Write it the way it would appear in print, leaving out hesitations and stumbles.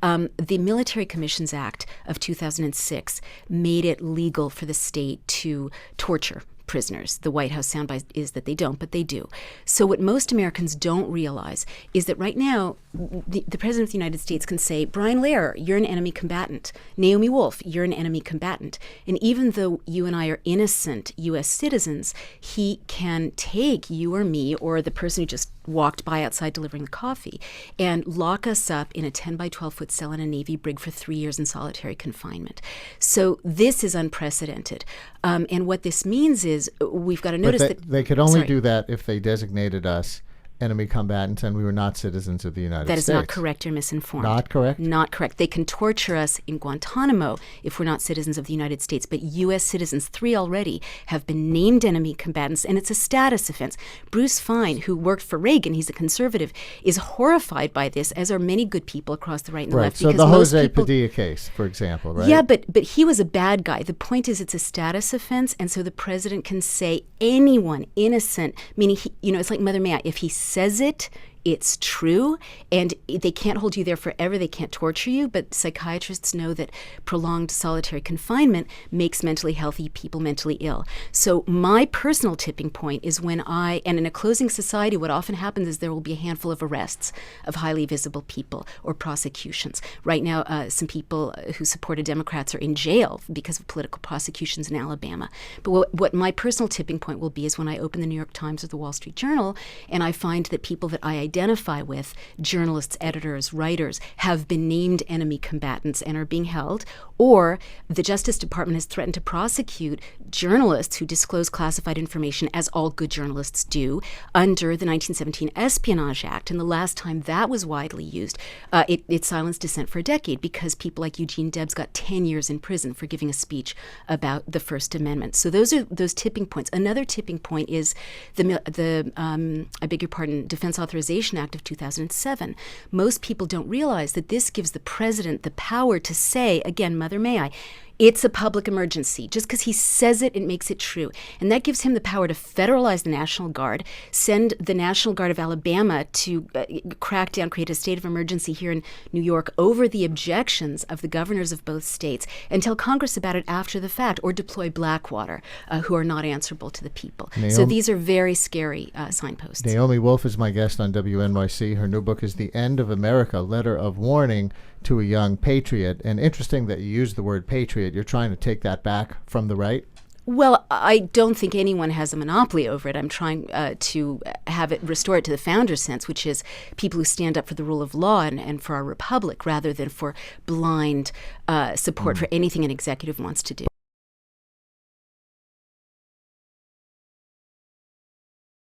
The Military Commissions Act of 2006 made it legal for the state to torture prisoners. The White House soundbite is that they don't, but they do. So what most Americans don't realize is that right now, the President of the United States can say, Brian Lehrer, you're an enemy combatant. Naomi Wolf, you're an enemy combatant. And even though you and I are innocent U.S. citizens, he can take you or me or the person who just walked by outside delivering the coffee and lock us up in a 10 by 12 foot cell in a Navy brig for 3 years in solitary confinement. So this is unprecedented. And what this means is we've got to notice that they could only do that if they designated us enemy combatants and we were not citizens of the United States. That is not correct. You're misinformed. Not correct? Not correct. They can torture us in Guantanamo if we're not citizens of the United States. But U.S. citizens, 3 already, have been named enemy combatants, and it's a status offense. Bruce Fein, who worked for Reagan, he's a conservative, is horrified by this, as are many good people across the right and the left. So the Jose Padilla case, for example, right? Yeah, but he was a bad guy. The point is it's a status offense, and so the president can say anyone innocent, meaning, it's like Mother May I. If he says it, it's true, and they can't hold you there forever. They can't torture you, but psychiatrists know that prolonged solitary confinement makes mentally healthy people mentally ill. So my personal tipping point is when and in a closing society, what often happens is there will be a handful of arrests of highly visible people or prosecutions. Right now, some people who supported Democrats are in jail because of political prosecutions in Alabama. But what my personal tipping point will be is when I open the New York Times or the Wall Street Journal and I find that people that I identify with, journalists, editors, writers, have been named enemy combatants and are being held, or the Justice Department has threatened to prosecute journalists who disclose classified information, as all good journalists do, under the 1917 Espionage Act. And the last time that was widely used, it silenced dissent for a decade because people like Eugene Debs got 10 years in prison for giving a speech about the First Amendment. So those are those tipping points. Another tipping point is Defense Authorization Act of 2007. Most people don't realize that this gives the president the power to say, again, Mother May I, it's a public emergency. Just because he says it, it makes it true. And that gives him the power to federalize the National Guard, send the National Guard of Alabama to crack down, create a state of emergency here in New York over the objections of the governors of both states, and tell Congress about it after the fact, or deploy Blackwater, who are not answerable to the people. So these are very scary signposts. Naomi Wolf is my guest on WNYC. Her new book is The End of America, Letter of Warning to a Young Patriot. And interesting that you use the word patriot. You're trying to take that back from the right? Well, I don't think anyone has a monopoly over it. I'm trying to have it restore it to the founder's sense, which is people who stand up for the rule of law and for our republic rather than for blind support for anything an executive wants to do.